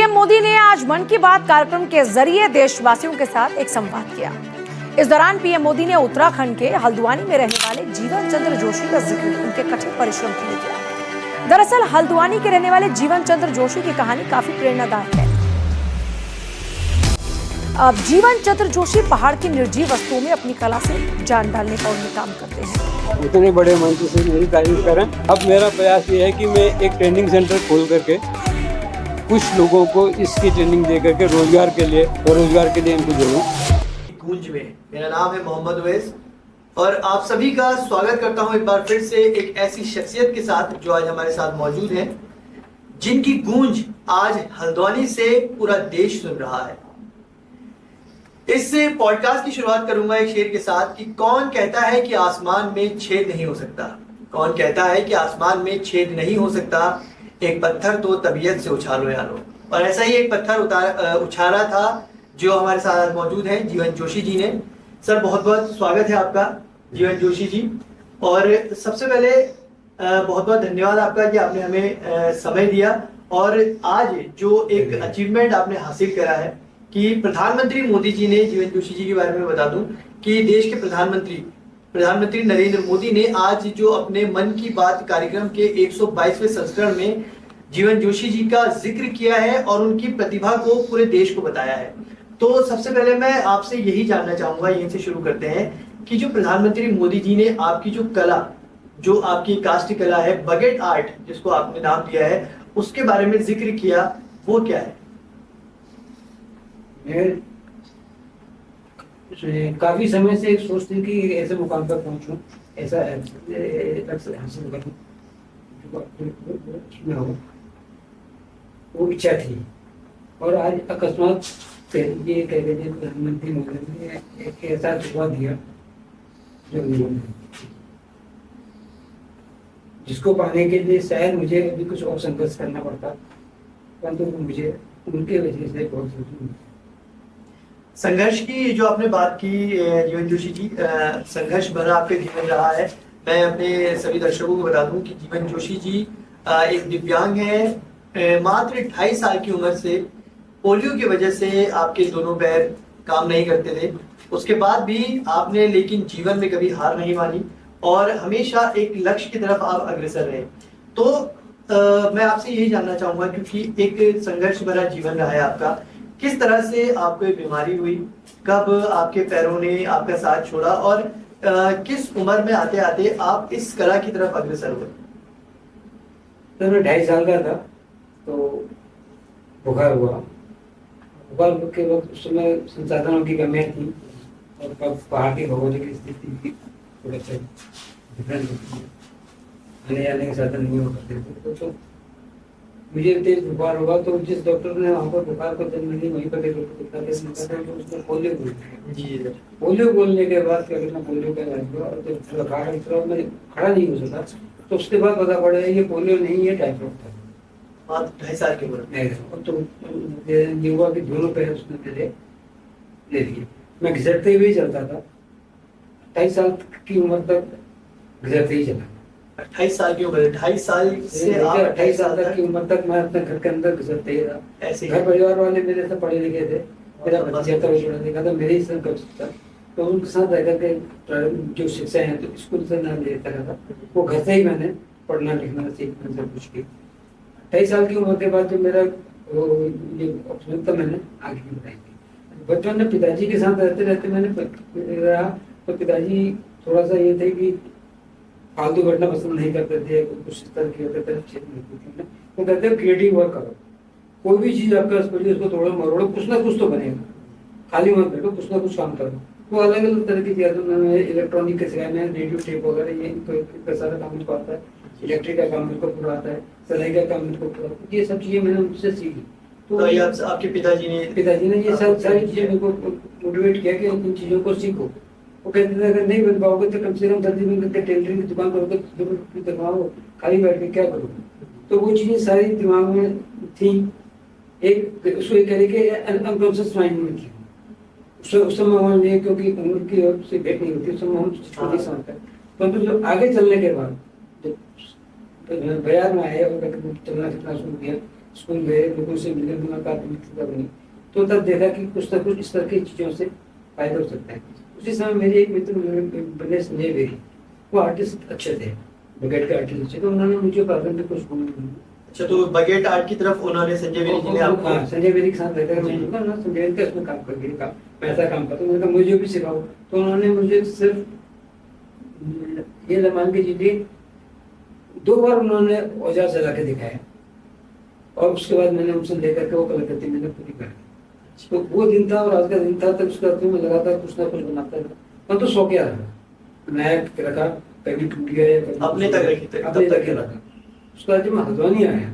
PM Modi ने आज मन की बात कार्यक्रम के जरिए देशवासियों के साथ एक संवाद किया। इस दौरान पीएम मोदी ने उत्तराखंड के हल्द्वानी में रहने वाले जीवन चंद्र जोशी का जिक्र उनके कठिन परिश्रम के लिए किया। दरअसल हल्द्वानी के रहने वाले जीवन चंद्र जोशी की कहानी काफी प्रेरणादायक है। अब जीवन चंद्र जोशी पहाड़ की निर्जीव वस्तुओं में अपनी कला से जान डालने का उनमें काम करते हैं। इतने बड़े मंच से मेरी तारीफ करें। अब मेरा प्रयास ये है कि मैं एक ट्रेनिंग सेंटर खोल करके कुछ लोगों को इसकी ट्रेनिंग दे करके रोजगार के लिए इनको जोड़ूं। गूंज में मेरा नाम है मोहम्मद उवैस और आप सभी का स्वागत करता हूं एक बार फिर से एक ऐसी शख्सियत के साथ जो आज हमारे साथ मौजूद है, जिनकी गूंज आज हल्द्वानी से पूरा देश सुन रहा है। इस पॉडकास्ट की शुरुआत करूंगा एक शेर के साथ कि कौन कहता है कि आसमान में छेद नहीं हो सकता, कौन कहता है कि आसमान में छेद नहीं हो सकता, एक पत्थर तो तबीयत से उछालो या लो। और ऐसा ही एक पत्थर उछाला था जो हमारे साथ मौजूद हैं जीवन जोशी जी ने। सर बहुत बहुत स्वागत है आपका जीवन जोशी जी। और सबसे पहले बहुत बहुत धन्यवाद आपका कि आपने हमें समय दिया और आज जो एक अचीवमेंट आपने हासिल करा है कि प्रधानमंत्री मोदी जी ने, जीवन जोशी जी के बारे में बता दूं कि देश के प्रधानमंत्री नरेंद्र मोदी ने आज जो अपने मन की बात कार्यक्रम के 122वें संस्करण में जीवन जोशी जी का जिक्र किया है और उनकी प्रतिभा को पूरे देश को बताया है। तो सबसे पहले मैं आपसे यही जानना चाहूंगा, यहीं से शुरू करते हैं कि जो प्रधानमंत्री मोदी जी ने आपकी जो कला, जो आपकी काष्ठ कला है, बकेट आर्ट जिसको आपने नाम दिया है, उसके बारे में जिक्र किया, वो क्या है? काफी समय से एक सोच थी कि ऐसे मुकाम पर पहुंचूं, ऐसा लक्ष्य हासिल करूं, वो इच्छा थी। और आज अकस्मात ये कह लीजिए प्रधानमंत्री मोदी ने एक ऐसा सुझाव दिया जो जिसको पाने के लिए शायद मुझे अभी कुछ और संघर्ष करना पड़ता, परंतु मुझे उनके वजह से बहुत संघर्ष की जो आपने बात की जीवन जोशी जी, संघर्ष भरा आपके जीवन रहा है। मैं अपने सभी दर्शकों को बता दूं कि जीवन जोशी जी एक दिव्यांग है। मात्र 28 साल की उम्र से पोलियो की वजह से आपके दोनों पैर काम नहीं करते थे। उसके बाद भी आपने लेकिन जीवन में कभी हार नहीं मानी और हमेशा एक लक्ष्य की तरफ आप अग्रसर रहे। तो मैं आपसे यही जानना चाहूंगा, क्योंकि एक संघर्ष भरा जीवन रहा है आपका, किस तरह से आपको बीमारी हुई, कब आपके पैरों ने आपका साथ छोड़ा और किस उम्र में आते आते आप इस कला की तरफ अग्रसर हुए? तो मैं 2.5 साल का था तो बुखार हुआ। बुखार के वक्त उस समय संसाधनों की कमियाँ थी और पहाड़ की भौगोलिक स्थिति भी थोड़ा सा डिफरेंट होती है, आने जाने के साधन नहीं हो सकते। तो मुझे तेज बुखार होगा तो जिस डॉक्टर ने वहाँ पर बुखार को जन्म दी वहीं पर उसने पोलियो बोल दिया। पोलियो बोलने के बाद क्या कहना, पोलियो का इलाज हुआ और जब बुखार में खड़ा नहीं हो सका तो उसके बाद पता पड़ा ये पोलियो नहीं, ये टाइफाइड था। 2.5 साल की उम्र तो ये हुआ कि दोनों पैर उसने मेरे ले लिए। मैं घिसटते हुए चलता था, 28 साल की उम्र तक घिसटते ही चला। 28 साल की उम्र, 2.5 साल से 28 साल तक की उम्र तक मैं अपने घर के अंदर घुसरते ही रहा। ऐसे घर परिवार वाले मेरे से पढ़े लिखे थे, मेरा भतीजा था वो पढ़ा लिखा था, मेरे ही संग था, तो उनके साथ रह करके जो शिक्षा है तो स्कूल से नाम लेता रहा था, वो घर से ही मैंने पढ़ना लिखना सीखना सब कुछ किया। 28 साल की उम्र के बाद जो मेरा ये ऑप्शन था मैंने आगे की बताई। बचपन में पिताजी के साथ रहते रहते मैंने रहा, तो पिताजी थोड़ा सा ये थे कि फालतू बैठना पसंद नहीं करते थे, कुछ इस तरह की होते थे। वो कहते हैं क्रिएटिव वर्क करो, कोई भी चीज आपके पास पड़ी उसको तोड़ो मरोड़ो, कुछ ना कुछ तो बनेगा, खाली मत बैठो, कुछ ना कुछ काम करो। तो अलग अलग तरह की चीजें मैंने इलेक्ट्रॉनिक के सिखाया, मैंने रेडियो टेप वगैरह, ये तो सारा काम मुझको आता है, इलेक्ट्रिक का काम मुझको पूरा आता है, सिलाई का काम मुझको पूरा आता है, ये सब चीजें मैंने उनसे सीखी। तो ये आपके पिताजी ने ये सब सारी चीजें मेरे को मोटिवेट किया कि इन चीजों को सीखो। वो कहते थे अगर नहीं बन पाओगे तो कम से कम जल्दी बन करके टेलरिंग की दुकान करोगे, जरूर खाली बैठ के क्या करोगे। तो वो चीजें सारी दिमाग में थी, एक उसको एक तरीके अनकॉन्शियस माइंड में थी। उस समय हमारे क्योंकि उम्र की ओर से भेंट नहीं होती, उस समय हम नहीं समझते, परंतु जो आगे चलने के बाद जब बाजार में आए और चलना फिरना शुरू किया स्कूल गए, लोगों से मिले, मुलाकात बनी, तो तब देखा कि कुछ ना कुछ इस तरह की चीज़ों से फायदा हो सकता है। उसी समय मेरे एक मित्र बने संजय बेरी, वो आर्टिस्ट अच्छे थे, बगैर के आर्टिस्ट अच्छे, तो उन्होंने मुझे पागल में कुछ अच्छा, तो बगेट आर्ट की तरफ उन्होंने संजय बेरी जी ने आपको? हाँ, संजय बेरी के साथ रहता है, मैंने कहा ना संजय बेरी का इसमें काम कर गया, काम मैं ऐसा काम करता हूँ, मैंने कहा मुझे भी सिखाओ। तो उन्होंने मुझे सिर्फ ये मान के चलिए 2 बार उन्होंने औजार चला के दिखाया, और उसके बाद मैंने उनसे लेकर के वो कलाकृति मैंने पूरी कर दी। तो वो दिन था और आज का दिन था, तब उसका मैं लगातार कुछ ना कुछ बनाता था। मैं तो शौकिया रहा, नया रखा, कभी टूट गया, अपने तक रखी थे, अपने तक रखा। उसके बाद जब मैं हल्द्वानी आया,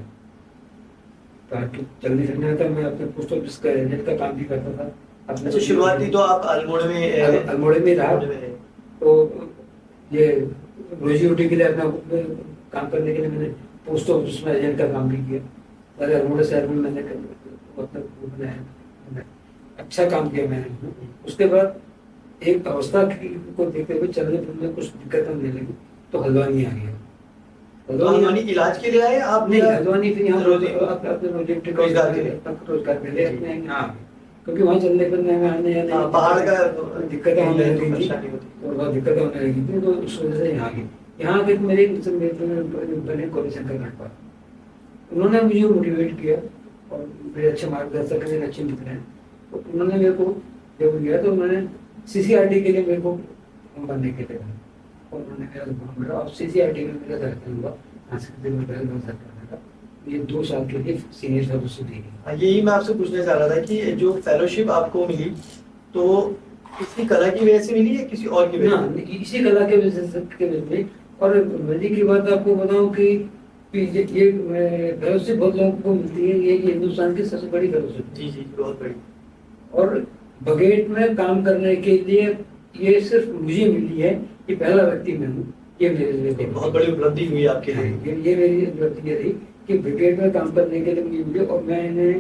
तो चलने फिरने था, मैं अपने पोस्ट ऑफिस का एजेंट का काम भी करता था। अच्छा, शुरुआती तो आप अल्मोड़े में रहा, तो ये रोजी रोटी के लिए अपना काम करने के लिए मैंने पोस्ट ऑफिस में एजेंट का काम भी किया। अरे अल्मोड़ा शहर में मैंने मतलब बनाया, अच्छा काम किया मैंने। उसके बाद एक अवस्था को देखते हुए चलने फिरने कुछ दिक्कत होने लगी, तो हल्द्वानी आ गया। हल्द्वानी इलाज के लिए आए आप? नहीं, हल्द्वानी फिर यहाँ रोजगार के लिए अपने यहाँ, क्योंकि वहाँ चलने फिरने में आने पहाड़ का दिक्कतें होने लगी थी, और बहुत दिक्कतें होने लगी थी, तो उस वजह से यहाँ आ गई। यहाँ के मेरे बने गौरी शंकर घाटपाल, उन्होंने मुझे मोटिवेट किया, और मेरे अच्छे मार्गदर्शक हैं, अच्छे मित्र हैं। तो उन्होंने मेरे को जब गया तो उन्होंने CCRT के लिए मेरे को बनने के लिए, और उन्होंने मेरा और CCRT में मेरा सेलेक्शन हुआ, सांस्कृतिक मंत्रालय सरकार का। ये 2 साल के लिए सीनियर फेलोशिप दी गई। यही मैं आपसे पूछने चाह रहा था कि जो फेलोशिप आपको मिली, तो किसी कला की वजह से मिली या किसी और की वजह से? इसी कला के वजह से। और मजे की बात आपको बताऊं कि ये फेलोशिप बहुत लोगों को मिलती है, ये हिंदुस्तान की सबसे बड़ी फेलोशिप। जी जी, बहुत बड़ी। और बगेट में काम करने के लिए ये सिर्फ मुझे मिली है, ये पहला व्यक्ति मैं हूँ, ये मेरे लिए बहुत बड़ी उपलब्धि हुई आपके लिए। ये मेरी उपलब्धि रही कि ब्रिगेड में काम करने के लिए मुझे मिले, और मैंने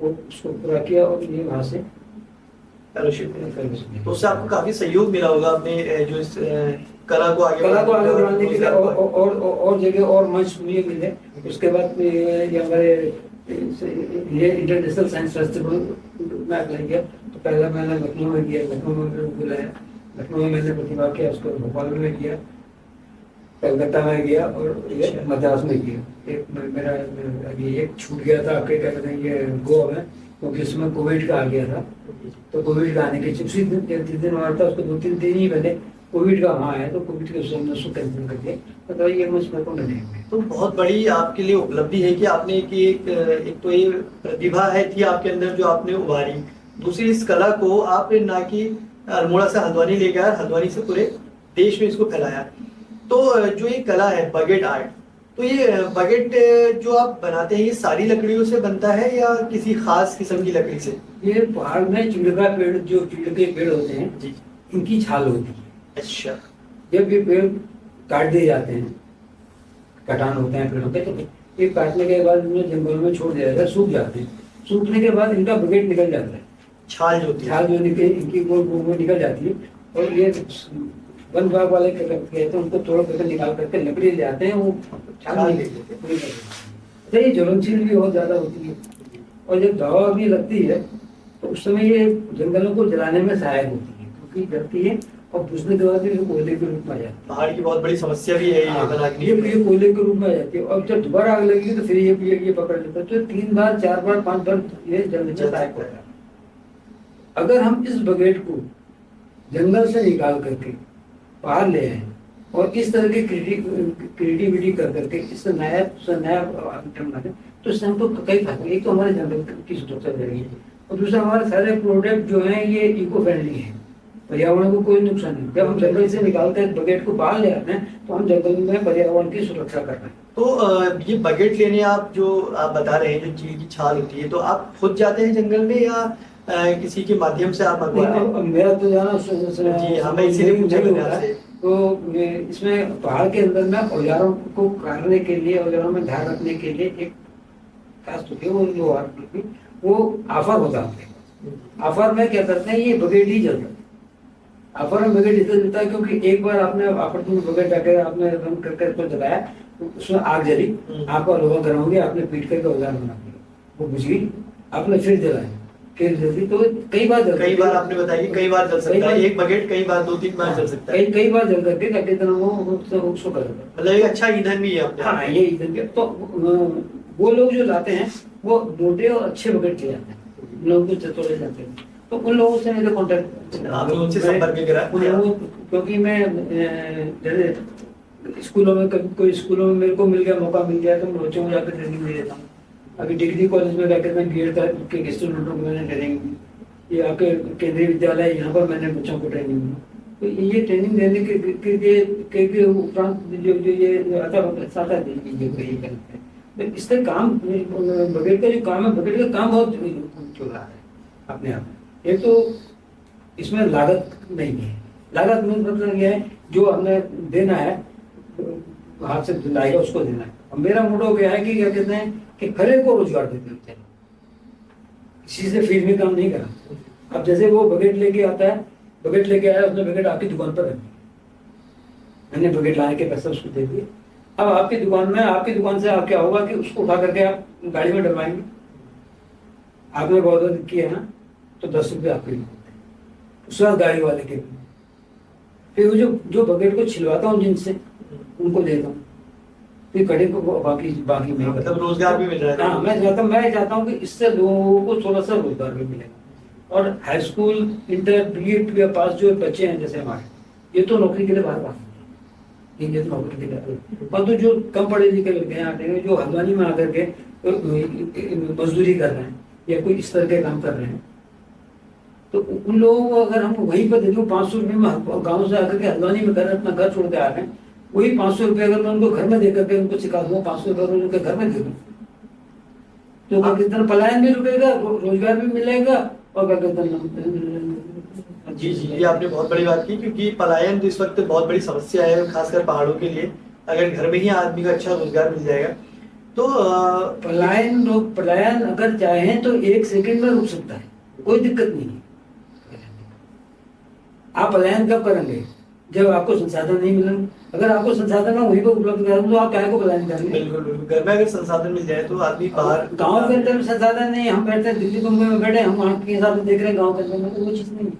वो उसको पूरा किया, और ये वहाँ से फेलोशिप। तो उससे आपको काफी सहयोग मिला होगा अपने जो इस कला को आगे बढ़ाने के लिए, और जगह और मंच मुझे मिले। उसके बाद ये हमारे ये इंटरनेशनल साइंस फेस्टिवल में अप्लाई किया, तो पहला मैंने लखनऊ में किया, लखनऊ में बुलाया, लखनऊ में मैंने प्रतिभा किया, उसको भोपाल में किया, कलकत्ता में किया, और ये मद्रास में किया। एक मेरा अभी एक छूट गया था, आपके कहते हैं ये गोवा में, क्योंकि उसमें कोविड का आ गया था। तो कोविड का आने के 3 दिन हमारा था, उसको 2-3 दिन ही पहले कोविड का वहाँ आया, तो कोविड के उसको कैंसिल कर दिया। तो ये मुझ मेरे को मिले। तो बहुत बड़ी आपके लिए उपलब्धि है कि आपने एक तो ये प्रतिभा है थी आपके अंदर जो आपने उभारी, दूसरी इस कला को आपने ना कि अल्मोड़ा से हल्द्वानी ले गया, हल्द्वानी से पूरे देश में इसको फैलाया। तो जो ये कला है बगेट आर्ट, तो ये बगेट जो आप बनाते हैं, ये सारी लकड़ियों से बनता है या किसी खास किस्म की लकड़ी से? ये पहाड़ में चीड़ का पेड़, जो चीड़ के पेड़ होते हैं जी, इनकी छाल होती है। अच्छा, जब ये पेड़ काट दिए जाते हैं, कटान होते हैं पेड़ों के, तो ये काटने के बाद इन्हें जंगल में छोड़ दिया जाता है, सूख जाते हैं। सूखने के बाद इनका बगेट निकल जाता है, छाल जो होती है, छाल जो इनकी वो निकल जाती है। और ये वन विभाग वाले कहते हैं, उनको थोड़ा करके निकाल करके लकड़ी ले आते हैं, वो छाल ले लेते हैं। ये ज्वलनशील भी बहुत ज्यादा होती है, और जब दवा भी लगती है तो उस समय ये जंगलों को जलाने में सहायक होती है, क्योंकि जलती है और बुझने के बाद कोयले के रूप में आ जाती है। पहाड़ की बहुत बड़ी समस्या भी है ये कोयले के रूप में आ जाती है, और जब दोबारा आग लगेगी तो फिर ये पकड़ लेता है। तो 3 बार 4 बार 5 बार ये जलने में सहायक होता है। अगर हम इस बगेट को जंगल से निकाल करके बाहर ले आए और इस तरह की क्रिएटिविटी कर करके इससे नया आइटम बना दें, तो इससे हमको कई फायदे। एक तो हमारे जंगल की सुरक्षा रहेगी, और दूसरा हमारे सारे प्रोडक्ट जो हैं ये इको फ्रेंडली हैं, पर्यावरण को कोई नुकसान नहीं। जब हम जंगल से निकालते हैं बगेट को बाहर ले आते हैं, तो हम जंगल में पर्यावरण की सुरक्षा कर रहे हैं। तो ये बगेट लेने आप बता रहे हैं, जो चीड़ की छाल होती है, तो आप खुद जाते हैं जंगल में या किसी के माध्यम से आप मंगवाते हैं? मेरा तो जाना जी, हमें इसीलिए पूछा मैंने। तो इसमें पहाड़ के अंदर में औजारों को काटने के लिए, औजारों में ध्यान रखने के लिए एक खास होती है, वो आफर होता है। आफर में क्या करते हैं, ये बगेट ही जलता है। आफर में बगेट इसलिए जलता है क्योंकि एक बार आपने आफर में बगेट जाकर आपने रन करके इसको जलाया, उसमें आग जली, आपका लोहा गर्म हो गया, आपने पीट करके औजार बना दिया, वो बुझ गई, आपने फिर जलाई, फिर जल्दी, तो कई बार आपने बताया कि कई बार जल सकता है, एक बकेट कई बार 2-3 बार जल सकता है, कई बार जल करके क्या कहते हैं वो उसको कर देता है। मतलब एक अच्छा ईंधन भी है अपने आप हाँ, में। ये ईंधन के तो वो लोग जो लाते हैं वो मोटे और अच्छे बकेट ले जाते हैं, उन लोगों को तोड़े जाते हैं, तो उन लोगों से मेरे कॉन्टेक्ट, आपने उनसे संपर्क भी करा? उन लोगों, क्योंकि मैं जैसे स्कूलों में, कभी कोई स्कूलों में मेरे को मिल गया, मौका मिल गया, तो मैं बच्चों को जाकर ट्रेनिंग दे देता हूँ। अभी डिग्री कॉलेज में जाकर मैं बीएड के स्टूडेंटों को मैंने ट्रेनिंग दी, या आपके केंद्रीय विद्यालय यहाँ पर मैंने बच्चों को ट्रेनिंग दी। तो ये ट्रेनिंग देने के उपरांत जो ये आता है तो इसका काम, बकेट का जो काम है, बकेट का काम बहुत चल रहा है अपने आप में। एक तो इसमें लागत नहीं है, लागत में मतलब ये है जो हमने देना है हाथ से लाएगा उसको देना है। और मेरा मोटो क्या है कि क्या कहते हैं कि हर एक को रोजगार देते हैं, किसी से फ्री में काम नहीं करा। अब जैसे वो बकेट लेके आता है, बकेट लेके आया, उसने बकेट आपकी दुकान पर रख दी, मैंने बकेट लाने के पैसे उसको दे दिए। अब आपकी दुकान में, आपकी दुकान से आप क्या होगा कि उसको उठा करके आप गाड़ी में डलवाएंगे, आपने बहुत किया ना, तो 10 रुपये आपके लिए, उसके बाद गाड़ी वाले के, फिर वो जो बकेट को छिलवाता हूँ जिनसे, उनको देता हूँ, फिर कड़े को बाकी में, मतलब रोजगार भी मिल रहा है। हाँ, मैं चाहता हूँ कि इससे लोगों को थोड़ा सा रोजगार भी मिलेगा। और हाई स्कूल, इंटरमीडिएट या पास जो बच्चे हैं जैसे हमारे, ये तो नौकरी के लिए बाहर बात है, ये तो नौकरी के लिए, और तो जो कम पढ़े लिखे लड़के हैं आते हैं, जो हल्द्वानी में आकर के मजदूरी कर रहे हैं या कोई इस तरह के काम कर रहे हैं, तो उन लोगों को अगर हम वहीं पर दे दूँ 500 रुपये में, गाँव से आकर के हल्द्वानी में कर अपना घर छोड़ के आ रहे हैं, वही 500 रुपये अगर मैं उनको घर में दे करके उनको सिखा दूँ, 500 रुपये उनके घर में दे दूँ, तो कितना पलायन भी रुकेगा, रोजगार भी मिलेगा, और जी ये आपने बहुत बड़ी बात की, क्योंकि पलायन तो इस वक्त बहुत बड़ी समस्या है, खासकर पहाड़ों के लिए। अगर घर में ही आदमी का अच्छा रोजगार मिल जाएगा तो पलायन अगर चाहें तो 1 सेकंड में रुक सकता है, कोई दिक्कत नहीं है। आप पलायन कब करेंगे? जब आपको संसाधन नहीं मिलेंगे। अगर आपको संसाधन वहीं पर उपलब्ध करेंगे तो आप क्या को पलायन करेंगे? बिल्कुल, घर में अगर संसाधन मिल जाए तो आदमी बाहर, गाँव के अंदर संसाधन नहीं, हम बैठते हैं दिल्ली मुंबई में बैठे, हम वहाँ के हिसाब से देख रहे हैं, गाँव के अंदर में तो वो चीज नहीं है।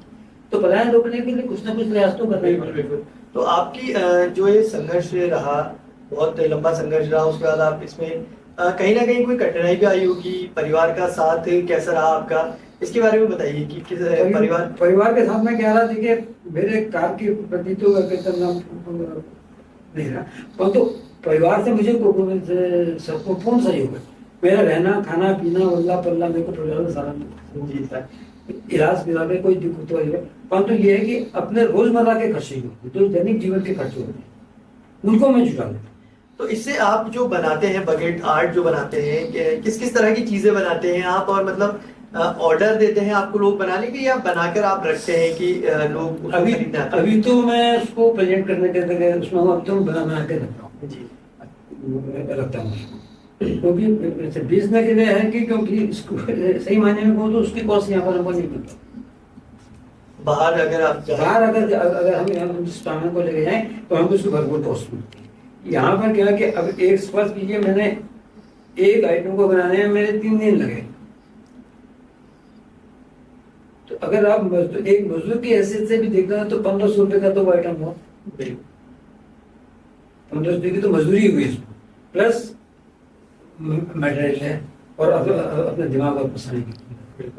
तो पलायन रोकने के लिए कुछ ना कुछ प्रयास तो करना ही पड़ेगा। बिल्कुल। तो आपकी जो ये संघर्ष रहा, बहुत लंबा संघर्ष रहा, उसके बाद आप इसमें कहीं ना कहीं कोई कठिनाई भी आई होगी, परिवार का साथ कैसा रहा आपका, इसके बारे में बताइए कि किस परिवार के साथ में क्या रहा। देखिए, मेरे कार्य के प्रति तो नहीं रहा, परंतु परिवार से मुझे सबको पूर्ण सहयोग है। मेरा रहना, खाना, पीना, वल्ला पल्ला मेरे को परिवार का सारा जीता है। इलाज में कोई दिक्कत तो है, परंतु ये है कि अपने रोजमर्रा के खर्चे जो दैनिक जीवन के खर्चे होते हैं उनको मैं जुटा लेता हूँ। तो इससे आप जो बनाते हैं बकेट आर्ट जो बनाते हैं, किस किस तरह की चीजें बनाते हैं आप, और मतलब ऑर्डर देते हैं आपको लोग बनाने के, या बनाकर आप रखते हैं कि लोग उसको खरीदने आते हैं? अभी तो मैं उसको प्रेजेंट करने के उसमें अब तो बना के रखता हूँ जी, रखता हूँ उसको, क्योंकि बेचने के लिए है कि क्योंकि इसको सही मायने में कहूँ तो उसकी कॉस्ट यहाँ पर हमको नहीं मिलता। बाहर अगर हम जिस सामान को लेके जाएं तो हमको उसकी भरपूर कॉस्ट मिलती है। यहाँ पर क्या है कि अब एक स्पर्श कीजिए, मैंने एक आइटम को बनाने में मेरे 3 दिन लगे, तो अगर आप एक मजदूर की हैसियत से भी देखना है तो 1500 रुपये का तो वो आइटम हुआ, 1500 रुपये की तो मजदूरी हुई इसमें, प्लस मटेरियल है और अपने दिमाग और पसंद की।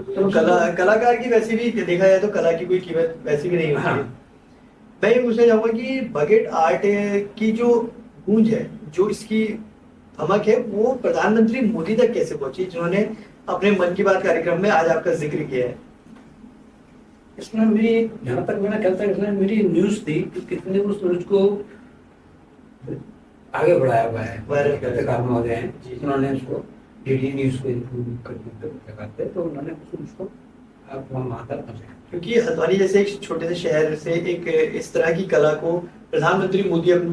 तो कलाकार की वैसे भी देखा जाए तो कला की कोई कीमत वैसे भी नहीं होती है। मैं ये पूछना चाहूंगा कि बकेट आर्ट की जो गूंज है, जो इसकी धमक है, वो प्रधानमंत्री मोदी तक कैसे पहुंची, जिन्होंने अपने मन की बात कार्यक्रम में आज आपका जिक्र किया है? इसमें मेरी, जहाँ तक मैंने कहता है, इसमें मेरी न्यूज थी कि कितने उस न्यूज को आगे बढ़ाया हुआ है, पत्रकार महोदय हैं, उन्होंने उसको डीडी न्यूज को लगाते, तो उन्होंने उसको आप वहाँ तक पहुँचाया। क्योंकि हल्द्वानी जैसे एक छोटे से शहर से एक इस तरह की कला को प्रधानमंत्री मोदी अपने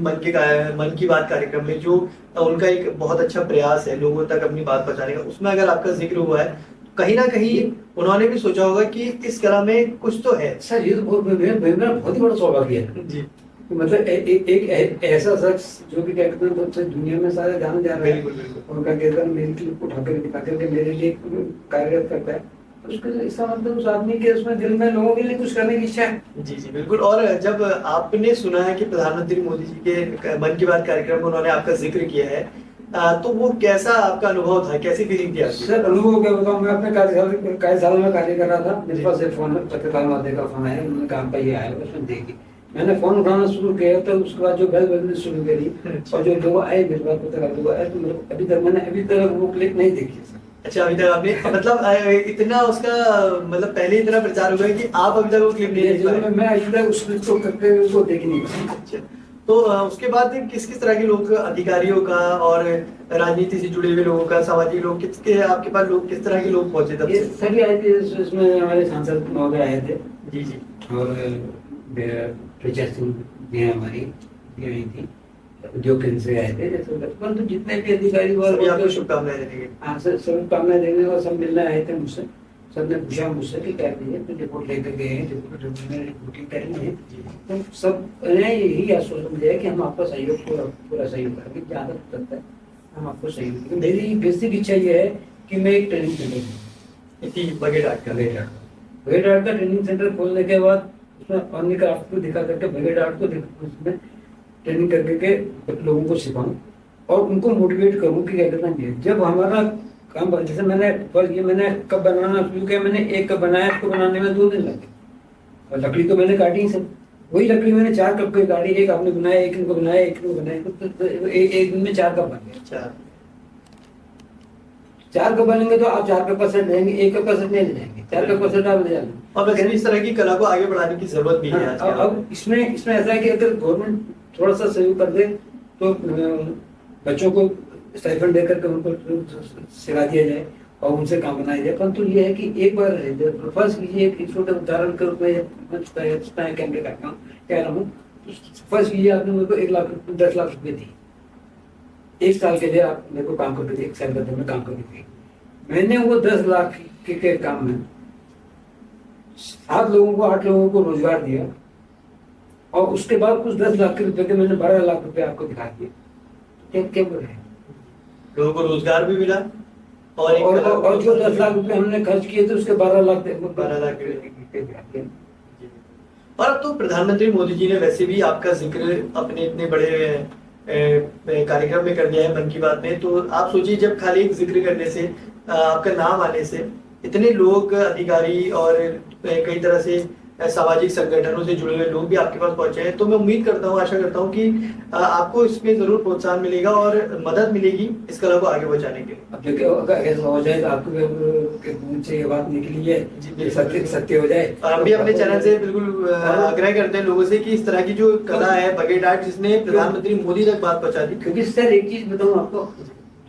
मन की बात कार्यक्रम में, जो उनका एक बहुत अच्छा प्रयास है लोगों तक अपनी बात पहुंचाने का, उसमें अगर आपका जिक्र हुआ है, कहीं ना कहीं उन्होंने भी सोचा होगा कि इस कला में कुछ तो है। सर, ये तो बहुत ही बड़ा सौभाग्य है जी, मतलब एक ऐसा शख्स जो कि क्या कहते हैं तो दुनिया में सारे जाना जा रहा है, बिल्कुल, बिल्कुल। उनका कहते हैं मेरी क्लिप उठा कर दिखा करके मेरे लिए कार्यरत करता है, तो उसका इसका मतलब उस आदमी के उसमें दिल में लोगों के लिए कुछ करने की इच्छा है। जी जी बिल्कुल। और जब आपने सुना है कि प्रधानमंत्री मोदी जी के मन की बात कार्यक्रम में उन्होंने आपका जिक्र किया है, तो वो कैसा आपका अनुभव था, कैसी फीलिंग थी आपकी? सर अनुभव क्या बताऊँ, मैं अपने कार्यशाला में कार्य कर रहा था, मेरे पास एक फोन पत्रकार माध्यम का फोन आया, उन्होंने कहा आपका ये आया, उसमें देखी, मैंने फोन उठाना शुरू किया, तो उसके बाद जो बेल बजनी शुरू करी और जो लोग आए मेरे पास पत्रकार लोग आए, तो मैंने अभी तक वो क्लिप नहीं देखी सर। अच्छा, अभी तक आपने मतलब इतना उसका मतलब पहले इतना प्रचार हो गया कि आप अभी तक वो क्लिप नहीं देख पाए? मैं अभी तक उस क्लिप को करके उसको देख नहीं पाया। अच्छा, तो उसके बाद किस किस तरह के लोग, अधिकारियों का और राजनीति से जुड़े हुए लोगों का, सामाजिक लोग, किसके आपके पास लोग, किस तरह के लोग पहुंचे तब ये से? सभी आए थे, इसमें हमारे सांसद महोदय आए थे जी जी। और प्रजा सिंह जी हमारी ये आई थी, उद्योग केंद्र से आए थे, जैसे बचपन तो जितने भी अधिकारी सभी आपको और शुभकामनाएं देने के। हाँ सर, शुभकामनाएं देने और सब मिलने आए थे मुझसे, सबने पूछा मुझसे कि क्या है तो रिपोर्ट लेकर गए हैं, रिपोर्टिंग करेंगे, तो सब ने यही आश्वासन दिया है कि हम आपका सहयोग पूरा सहयोग करेंगे, जहाँ तक सकता है हम आपको सहयोग देंगे। मेरी बेसिक इच्छा ये है कि मैं एक ट्रेनिंग सेंटर इसी बगेट आर्ट का बगेट आर्ट का ट्रेनिंग सेंटर खोलने के बाद उसमें अन्य क्राफ्ट को दिखा करके बगेट आर्ट को उसमें ट्रेनिंग करके के लोगों को सिखाऊं और उनको मोटिवेट करूं कि क्या कहते हैं, जब हमारा काम जैसे मैंने कप बनाना शुरू किया, मैंने एक कप बनाया, उसको बनाने में 2 दिन लगे और लकड़ी तो मैंने काटी ही सब, वही लकड़ी मैंने 4 कप की काटी, एक आपने बनाया, एक इनको बनाया, एक इनको बनाया, तो एक दिन में 4 कप बन गए। 4 कप बनेंगे तो आप 4 कप का सेट लेंगे, 1 कप का सेट नहीं ले जाएंगे, 4 कप का सेट आप ले जाएंगे। और वैसे इस तरह की कला को आगे बढ़ाने की जरूरत भी है आज के। अब इसमें ऐसा है कि अगर गवर्नमेंट थोड़ा सा सहयोग कर दे तो बच्चों को स्टाइपेंड देकर के उनको सिखा दिया जाए और उनसे काम बनाया जाए, परंतु ये है कि एक बार फर्स्ट कीजिए, एक छोटे उदाहरण के रूप में कैमरे का काम कह रहा हूँ, फर्स्ट कीजिए आपने मेरे को 1 लाख 10 लाख रुपए दी, 1 साल के लिए आप मेरे को काम करके दिए, 1 साल के अंदर में काम करके दिए, मैंने वो 10 लाख के काम में 7 लोगों को 8 लोगों को रोजगार दिया और उसके बाद उस 10 लाख के रुपए के मैंने 12 लाख रुपए आपको दिखा दिए, क्या बोल रहे हैं, लोगों को रोजगार भी मिला और जो 10 लाख रुपए हमने खर्च किए थे उसके 12 लाख और अब तो प्रधानमंत्री मोदी जी ने वैसे भी आपका जिक्र अपने इतने बड़े कार्यक्रम में कर दिया है मन की बात में, तो आप सोचिए जब खाली एक जिक्र करने से, आपका नाम आने से इतने लोग, अधिकारी और कई तरह से सामाजिक संगठनों से जुड़े हुए लोग भी आपके पास पहुंचे हैं, तो मैं उम्मीद करता हूं, आशा करता हूं कि आपको इसमें जरूर प्रोत्साहन मिलेगा और मदद मिलेगी इस कला को आगे बढ़ाने के लिए। अब देखिए अगर ऐसा हो जाए तो आपके मुंह से ये बात निकली है, सत्य हो जाए, और हम भी अपने चैनल से बिल्कुल आग्रह करते हैं लोगों से कि इस तरह की जो कला है बगेट आर्ट, जिसने प्रधानमंत्री मोदी तक बात पहुंचा दी। क्योंकि सर एक चीज बताऊं आपको,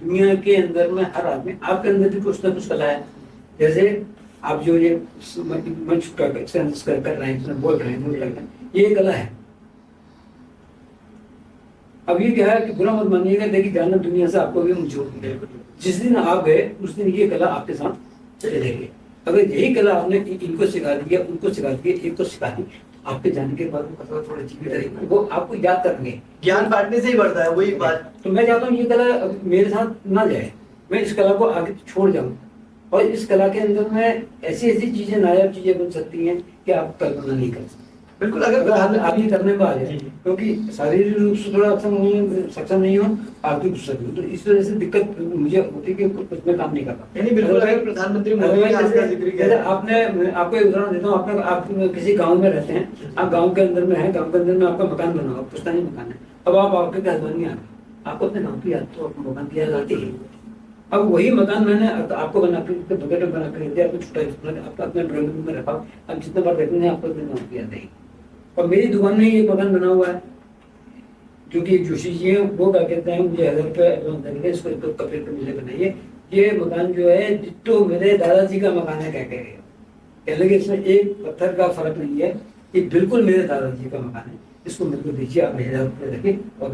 दुनिया के अंदर में हर आदमी, आपके अंदर भी कुछ ना कुछ कला है, जैसे आप जो ये मंच कर रहे हैं, बोल रहे हैं, ये कला है। अब ये क्या है कि बुरा मत मानिएगा, देखिए जाना दुनिया से आपको भी मुझे, जिस दिन आप गए उस दिन ये कला आपके साथ चलेगी। अगर यही कला आपने इनको सिखा दी है, उनको सिखा दी, एक को सिखा दी, आपके जाने के बाद वो कला थोड़ा जीवित रहेगी, वो आपको याद करेंगे, ज्ञान बांटने से ही बढ़ता है, वही बात। तो मैं चाहता हूँ ये कला मेरे साथ ना जाए, मैं इस कला को आगे छोड़ जाऊँ और इस कला के अंदर में ऐसी चीजें, नायाब चीजें बन सकती हैं कि आप कल्पना नहीं कर सकते। बिल्कुल, अगर आप ये करने में आ जाए, क्योंकि शारीरिक रूप से थोड़ा सक्षम नहीं हो, आर्थिक रूप से, तो इस वजह से दिक्कत मुझे होती है कि उसमें काम नहीं करता। नहीं बिल्कुल, अगर प्रधानमंत्री मोदी ने आपका जिक्र किया, आपने आपको एक उदाहरण देता हूँ, आप किसी गाँव में रहते हैं, आप गाँव के अंदर में है, गाँव के अंदर में आपका मकान बना हुआ, पुश्तैनी मकान है, अब आप आपके हस्बैंड आ गए, आपको अपने गाँव की याद, तो अपने मकान की याद आती है। अब वही मकान मैंने आपको बना कर बगेट में बना कर दिया, आपको छोटा आपका अपने ड्राइंग रूम में रखा, अब जितने बार देखने आपको अपने गाँव की याद आई। और मेरी दुकान में ये मकान बना हुआ है, जो कि जोशी जी हैं, वो क्या कहते हैं, मुझे 1000 रुपये एडवांस देंगे, इसको कपड़े पे मुझे बनाइए, ये मकान जो है तो मेरे दादाजी का मकान है, क्या कह रहे हैं, कहने लगे इसमें एक पत्थर का फर्क नहीं है, ये बिल्कुल मेरे दादाजी का मकान है, इसको मेरे को दीजिए, आप 1000 रुपये रखिए और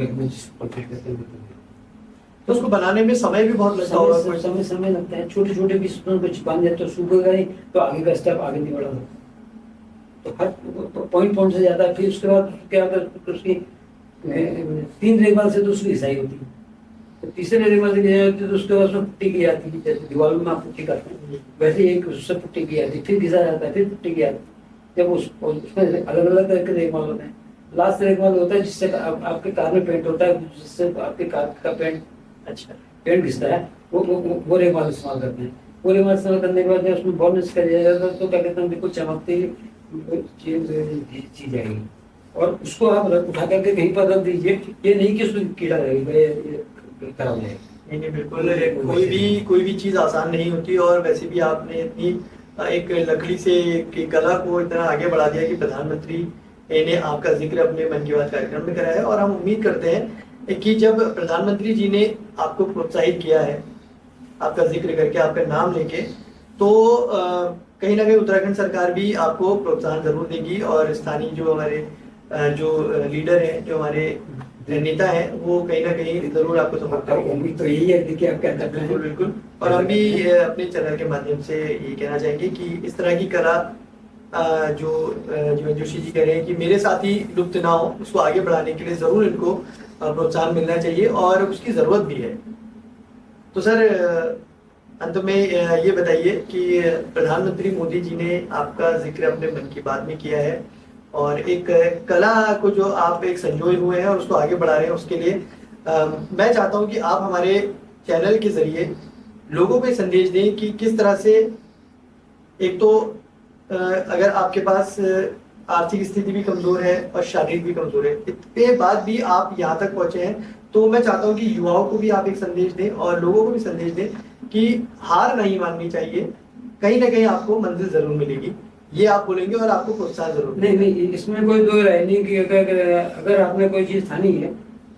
तो उसको बनाने में समय भी बहुत लगता होगा, समय लगता है, छोटे छोटे पीस को छिपान जाए तो सूखेगा नहीं, तो आगे का स्टेप आगे नहीं बढ़ा सकता। तो हर पॉइंट पॉइंट से जाता है। फिर उसके बाद क्या होता है, तो उसकी 3 रेगमाल से तो उसकी ईसाई होती है, तो तीसरे रेगमाल से घिसाई होती है, तो उसके बाद उसमें पुट्टी की जाती है, जैसे दीवारों में आप पुट्टी करते हैं वैसे एक उससे पुट्टी की जाती है, फिर घिसा जाता है, फिर पुट्टी की जाती है। जब उसमें अलग अलग तरह के रेगमाल होते हैं। लास्ट रेगमाल होता है जिससे आपके कार में पेंट होता है, जिससे आपके कार का पेंट अच्छा। पेंट घिसता है, वो रेगमाल इस्तेमाल करते हैं। वो रेगमाल इस्तेमाल करने के बाद जब उसमें बॉर्निश कर दिया जाता है तो क्या कहते हैं, बिल्कुल चमकती चीज आएगी, और उसको आप उठा करके कहीं पर रख दीजिए। ये नहीं कि उसमें कीड़ा लगेगा, ये खराब हो जाएगा। नहीं नहीं, बिल्कुल कोई भी चीज़ आसान नहीं होती, और वैसे भी आपने इतनी एक लकड़ी से एक कला को इतना आगे बढ़ा दिया कि प्रधानमंत्री ने आपका जिक्र अपने मन की बात कार्यक्रम में कराया है। और हम उम्मीद करते हैं कि जब प्रधानमंत्री जी ने आपको प्रोत्साहित किया है, आपका जिक्र करके, आपका नाम लेके, तो कहीं ना कहीं उत्तराखंड सरकार भी आपको प्रोत्साहन जरूर देगी, और स्थानीय जो हमारे जो लीडर हैं, जो हमारे नेता हैं, वो कहीं ना कहीं जरूर आपको सपोर्ट करेंगे। उम्मीद तो यही है, देखिए आप क्या करते हैं। बिल्कुल बिल्कुल। और हम भी अपने चैनल के माध्यम से ये कहना चाहेंगे कि इस तरह की कला जो जोशी जी कह रहे हैं कि मेरे साथ ही लुप्त ना हो, उसको आगे बढ़ाने के लिए जरूर इनको प्रोत्साहन मिलना चाहिए, और उसकी जरूरत भी है। तो सर, अंत में ये बताइए कि प्रधानमंत्री मोदी जी ने आपका जिक्र अपने मन की बात में किया है, और एक कला को जो आप एक संजोए हुए हैं और उसको आगे बढ़ा रहे हैं, उसके लिए मैं चाहता हूं कि आप हमारे चैनल के जरिए लोगों को एक संदेश दें कि किस तरह से, एक तो अगर आपके पास आर्थिक स्थिति भी कमजोर है और शारीरिक भी कमजोर है, इतने बाद भी आप यहाँ तक पहुंचे हैं, तो मैं चाहता हूँ कि युवाओं को भी आप एक संदेश दें और लोगों को भी संदेश दें कि हार नहीं माननी चाहिए, कहीं ना कहीं आपको मंजिल जरूर मिलेगी। ये आप बोलेंगे और आपको प्रोत्साहन जरूर नहीं नहीं, इसमें कोई दो राय नहीं कि अगर आपने कोई चीज ठानी है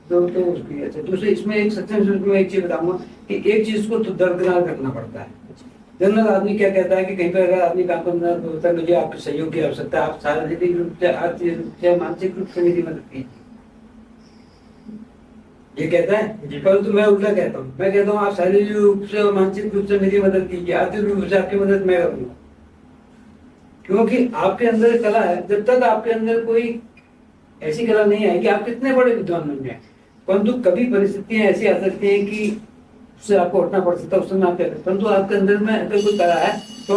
तो उसकी अच्छा। दूसरे इसमें एक सच्चाई में एक चीज बताऊंगा कि एक चीज को तो दरकिनार करना पड़ता है। जनरल आदमी क्या कहता है कि कहीं पर अगर आदमी काम करना तो होता है, मुझे आपके सहयोग की आवश्यकता है, आप शारीरिक रूप से, आर्थिक रूप से, मानसिक रूप से मेरी मदद कीजिए, ये कहता है। परंतु मैं उल्टा कहता हूँ, मैं कहता हूँ आप शारीरिक रूप से और मानसिक रूप से मेरी मदद कीजिए, आर्थिक रूप से आपकी मदद मैं करूँगा, क्योंकि आपके अंदर कला है। जब तक आपके अंदर कोई ऐसी कला नहीं आएगी, आप कितने बड़े विद्वान बन जाए, परंतु कभी परिस्थितियां ऐसी आ सकती हैं कि उससे आपको हटना पड़ सकता है, उस समय आप क्या करें। परंतु आपके अंदर में अगर कोई कला है तो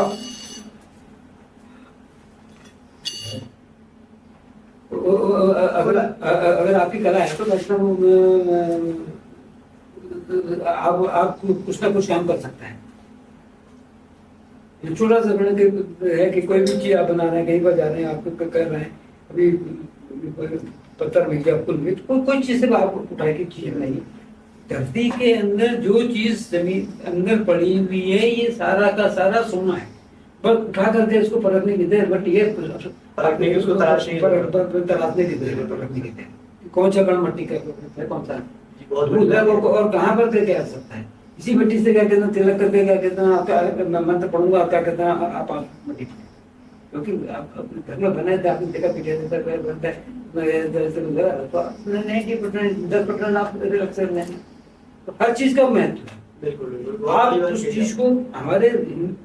अगर आपकी कला है तो आप कुछ ना कुछ काम कर सकते हैं। छोटा सा है कि कोई भी चीज आप बना रहे हैं, कहीं पर जा रहे हैं, आप कर रहे हैं, अभी पत्थर मिल गया, फूल मिल, कोई चीज से आप उठाए की चीज नहीं। धरती के अंदर जो चीज जमीन अंदर पड़ी हुई है, ये सारा का सारा सोना है, बस उठा करके इसको परखने की देर, बट ये परखने की, उसको तराशने की देर, परखने की देर। कौन सा कण मट्टी का है, कौन सा बहुत और कहाँ पर करके आ सकता है। इसी मिट्टी से क्या कहते हैं, तिलक करके क्या कहते हैं, आपका मंत्र पढ़ूंगा, आप क्या कहते हैं, आप मिट्टी, क्योंकि आप अपने घर में बनाए थे, आपने देखा पीछे बनता है, 10% आप रख सकते हैं। तो हर चीज का महत्व है। बिल्कुल आप उस चीज को, हमारे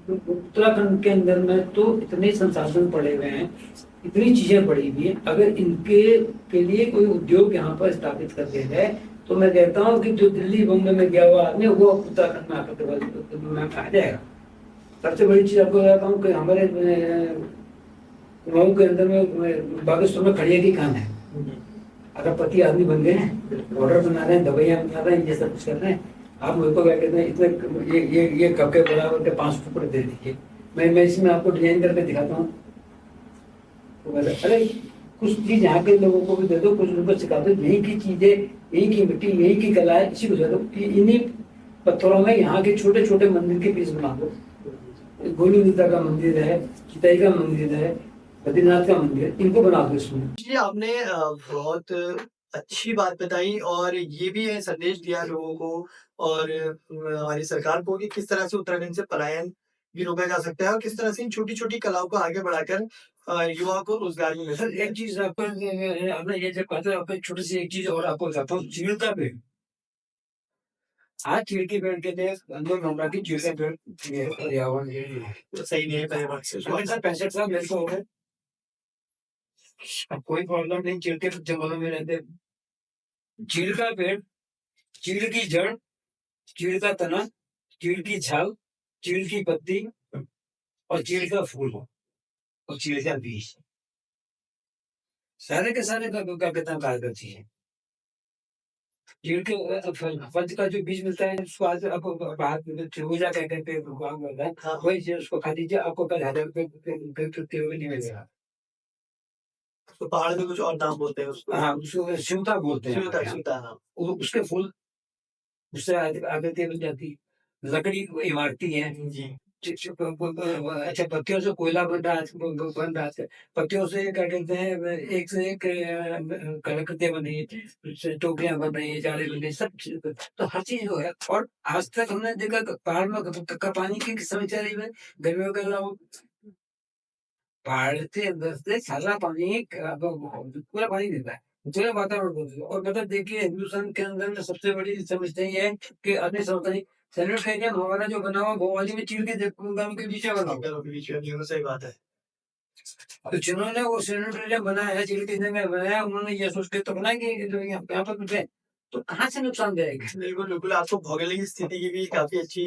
उत्तराखंड के अंदर में तो इतने संसाधन पड़े हुए हैं, इतनी चीजें पड़ी हुई हैं, अगर इनके के लिए कोई उद्योग यहाँ पर स्थापित कर दिया जाए तो मैं कहता हूँ कि जो दिल्ली बॉम्बे में गया हुआ आदमी वो उत्तराखंड में आकर आ जाएगा। सबसे बड़ी चीज आपको बताता हूँ कि हमारे कुमाऊं के अंदर में बागेश्वर में खड़िया की खान है। अगर पति आदमी बन गए हैं, ऑर्डर बना रहे हैं, दवाइयाँ बना रहे हैं, ये सब कुछ कर रहे हैं, आप मुझे को क्या कहते हैं, इतने ये कप के बराबर के 5 टुकड़े दे दीजिए, मैं इसमें आपको डिजाइन करके दिखाता हूँ। तो अरे कुछ चीज यहाँ के लोगों को भी दे दो, कुछ उनको सिखा दो, यही की चीजें, यही की मिट्टी, यही की कला है, इसी को दे दो। इन्हीं पत्थरों में यहाँ के छोटे छोटे मंदिर के पीस बना दो। गोलू नेता का मंदिर है, चिताई का मंदिर है, बद्रीनाथ का मंदिर, इनको बना दो इसमें। जी, आपने बहुत अच्छी बात बताई, और ये भी संदेश दिया लोगों को और हमारी सरकार को कि किस तरह से उत्तराखंड से पलायन भी रोका जा सकता है, और किस तरह से इन छोटी-छोटी कलाओं को आगे बढ़ाकर युवाओं को रोजगार भी मिल सर सकता है। एक चीज आपको, आपने ये जब कहते हैं, आपको एक छोटी सी एक चीज और आपको बताता हूँ, चीड़ का पेड़। आज चीड़ के पेड़ के लिए अंदर गंगा की चीड़ का पेड़, ये पर्यावरण तो सही नहीं है, पहले बात से। 65 साल मेरे को हो गए। अब कोई प्रॉब्लम नहीं, चीड़ के जंगलों में रहते। चीड़ का पेड़, चीड़ की जड़, चीड़ का तना, चीड़ की छाल, चीड़ की पत्ती और चीड़ का फूल और चीड़ का बीज, सारे के सारे का कितना कार्य करती है। चीड़ के फल का जो बीज मिलता है उसको आज आपको बाहर खरबूजा कह करके दुकान मिलता है, हाँ। वही चीज उसको खा लीजिए, आपको कल 1000 रुपये हुए नहीं मिलेगा। तो पहाड़ में कुछ और नाम बोलते हैं उसको। हाँ, उसको शिवता बोलते हैं स्यूता हमारे यहाँ। स्यूता, हाँ। उसके फूल उससे आकृति बन जाती, लकड़ी इमारती है। जी। अच्छा, पत्तियों से कोयला बन रहा है, पत्तियों से क्या कहते हैं, एक से एक कलाकृतियां बन रही है, टोकरियां बन रही है, जाले बन रही है, सब चीज तो हर चीज जो है। और आज तक हमने देखा पहाड़ में का पानी की समस्या रही है, गर्मियों के अलावा पहाड़ के अंदर से सारा पानी पूरा पानी देता है, पूरे वातावरण को। और मतलब देखिए, हिंदुस्तान के अंदर में सबसे बड़ी समस्या ये है कि आदमी समझता नहीं, सैनिटोरियम हमारा जो बना हुआ भोपाली में चीड़ के गांव के पीछे बना हुआ। घरों के बीच में बिल्कुल सही बात है। तो जिन्होंने वो सैनिटोरियम बनाया है, चीड़ के जगह बनाया, उन्होंने ये सोच के तो बनाया कि जो यहाँ पर कुछ है तो कहाँ से नुकसान जाएगा। बिल्कुल बिल्कुल, आपको भौगोलिक स्थिति की भी काफी अच्छी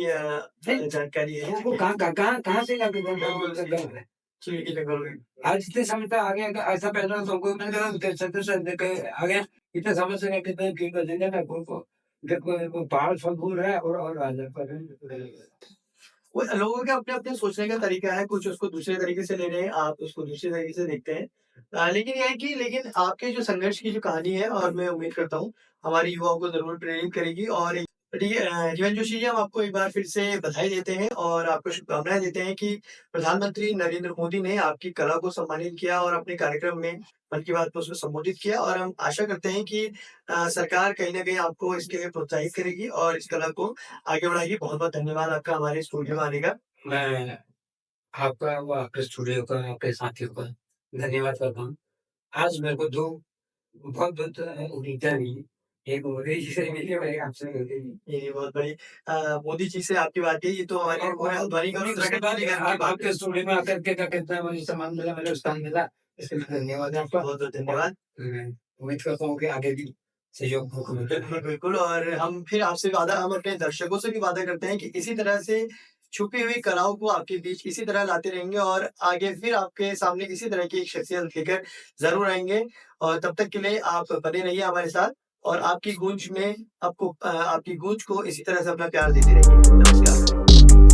जानकारी है वो कहाँ से लाके गाँव है। चीड़ के जंगल में। आज इतने समय तक आ गया, ऐसा पहले तो हमको मैंने कहा आ गया, इतने समय से मैं कितने की बजेंगे ना को देखो पहाड़ फल फूल है और आ जाए। वो लोगों का अपने अपने सोचने का तरीका है, कुछ उसको दूसरे तरीके से ले रहे हैं, आप उसको दूसरे तरीके से देखते हैं। लेकिन ये है कि लेकिन आपके जो संघर्ष की जो कहानी है, और मैं उम्मीद करता हूँ हमारे युवाओं को जरूर प्रेरित करेगी। और ठीक है, जीवन जोशी जी, हम आपको एक बार फिर से बधाई देते हैं और आपको शुभकामनाएं देते हैं कि प्रधानमंत्री नरेंद्र मोदी ने आपकी कला को सम्मानित किया और अपने कार्यक्रम में मन की बात में उसको संबोधित किया। और हम आशा करते हैं कि सरकार कहीं ना कहीं आपको इसके लिए प्रोत्साहित करेगी और इस कला को आगे बढ़ाएगी। बहुत बहुत धन्यवाद आपका हमारे स्टूडियो में आने का। मैं आपका वो आपके स्टूडियो का, आपके साथियों का धन्यवाद करता हूँ। आज मेरे को दो बहुत बहुत ऊर्जा मिली, एक मोदी जी से मिली और एक आपसे मिली। ये बहुत बड़ी मोदी जी से आपकी बात है, ये तो हमारे पूरे हल्द्वानी का उसके बाद आपके स्टूडियो में आकर के क्या कहते हैं, मुझे सामान मिला, मुझे स्थान मिला, इसके लिए धन्यवाद आपका। बहुत बहुत धन्यवाद। उम्मीद करता हूँ कि आगे भी सहयोग आपको मिलता बिल्कुल बिल्कुल, और हम फिर आपसे वादा, हम अपने दर्शकों से भी वादा करते हैं कि इसी तरह से छुपी हुई कलाओं को आपके बीच इसी तरह लाते रहेंगे और आगे फिर आपके सामने इसी तरह की एक शख्सियत लेकर जरूर आएंगे। और तब तक के लिए आप बने रहिए हमारे साथ और आपकी गूंज में आपको आपकी गूंज को इसी तरह से अपना प्यार देते रहिए। नमस्कार।